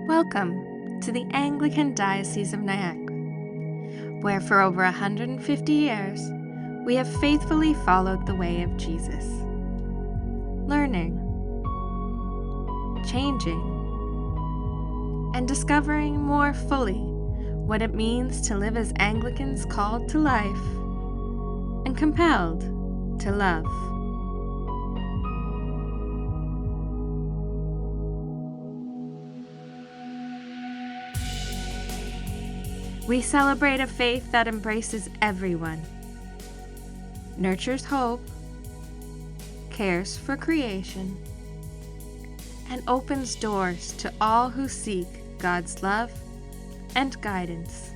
Welcome to the Anglican Diocese of Niagara, where for over 150 years we have faithfully followed the way of Jesus, learning, changing, and discovering more fully what it means to live as Anglicans called to life and compelled to love. We celebrate a faith that embraces everyone, nurtures hope, cares for creation, and opens doors to all who seek God's love and guidance.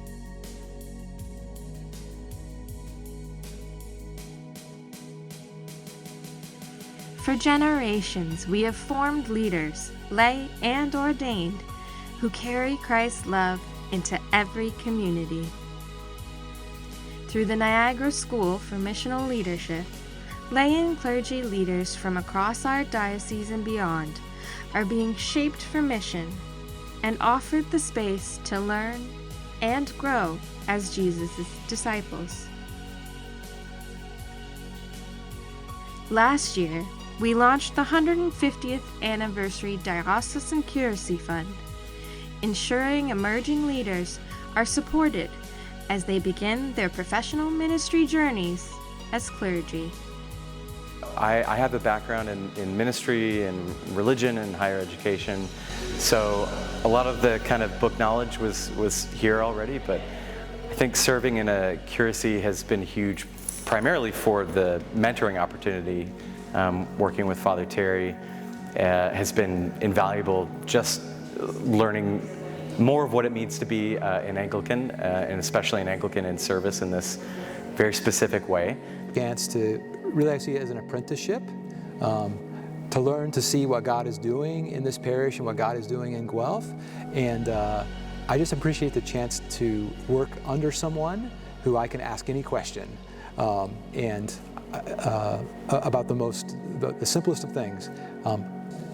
For generations, we have formed leaders, lay and ordained, who carry Christ's love into every community. Through the Niagara School for Missional Leadership, lay and clergy leaders from across our diocese and beyond are being shaped for mission and offered the space to learn and grow as Jesus' disciples. Last year, we launched the 150th Anniversary Diocesan Curacy Fund, ensuring emerging leaders are supported as they begin their professional ministry journeys as clergy. I have a background in ministry and religion and higher education, so a lot of the kind of book knowledge was here already, but I think serving in a curacy has been huge, primarily for the mentoring opportunity. Working with Father Terry has been invaluable, just learning more of what it means to be an Anglican, and especially an Anglican in service in this very specific way. Chance to really see it as an apprenticeship, to learn to see what God is doing in this parish and what God is doing in Guelph. And I just appreciate the chance to work under someone who I can ask any question and about the simplest of things.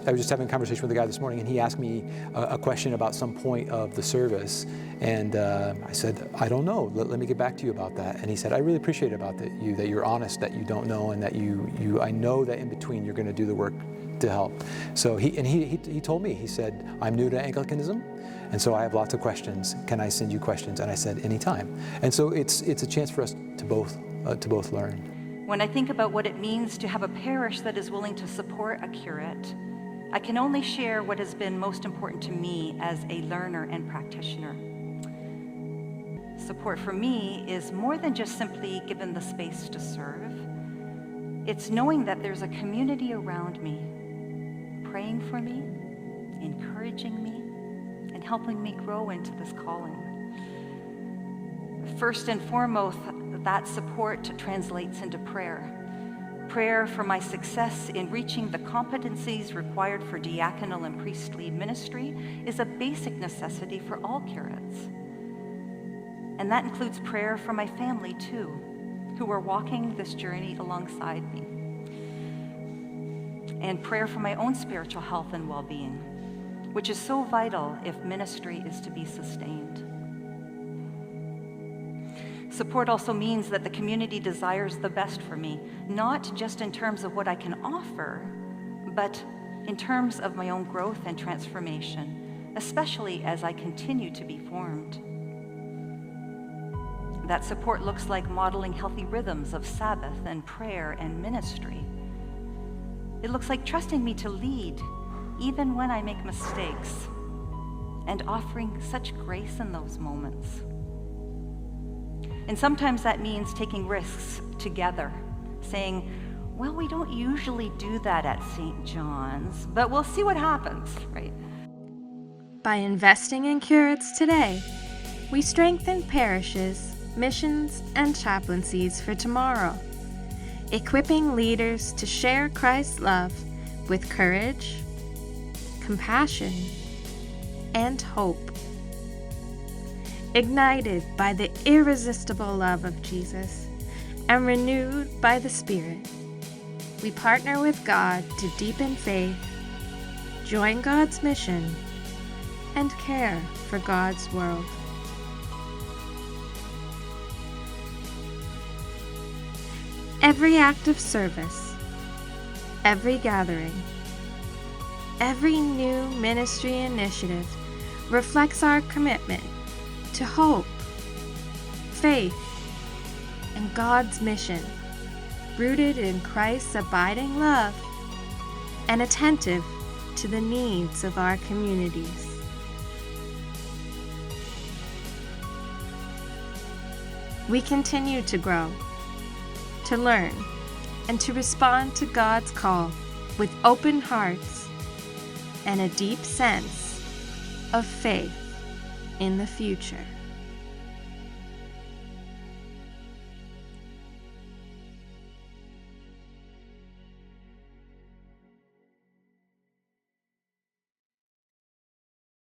I was just having a conversation with a guy this morning, and he asked me a question about some point of the service, and I said, I don't know, let me get back to you about that. And he said, I really appreciate about that you're honest, that you don't know, and that I know that in between you're going to do the work to help. So he told me, he said, I'm new to Anglicanism, and so I have lots of questions. Can I send you questions? And I said, anytime. And so it's a chance for us to both learn. When I think about what it means to have a parish that is willing to support a curate, I can only share what has been most important to me as a learner and practitioner. Support for me is more than just simply given the space to serve. It's knowing that there's a community around me, praying for me, encouraging me, and helping me grow into this calling. First and foremost, that support translates into prayer. Prayer for my success in reaching the competencies required for diaconal and priestly ministry is a basic necessity for all curates. And that includes prayer for my family too, who are walking this journey alongside me. And prayer for my own spiritual health and well-being, which is so vital if ministry is to be sustained. Support also means that the community desires the best for me, not just in terms of what I can offer, but in terms of my own growth and transformation, especially as I continue to be formed. That support looks like modeling healthy rhythms of Sabbath and prayer and ministry. It looks like trusting me to lead, even when I make mistakes, and offering such grace in those moments. And sometimes that means taking risks together, saying, well, we don't usually do that at St. John's, but we'll see what happens, right? By investing in curates today, we strengthen parishes, missions, and chaplaincies for tomorrow, equipping leaders to share Christ's love with courage, compassion, and hope. Ignited by the irresistible love of Jesus and renewed by the Spirit, we partner with God to deepen faith, join God's mission, and care for God's world. Every act of service, every gathering, every new ministry initiative reflects our commitment to hope, faith, and God's mission, rooted in Christ's abiding love and attentive to the needs of our communities. We continue to grow, to learn, and to respond to God's call with open hearts and a deep sense of faith in the future.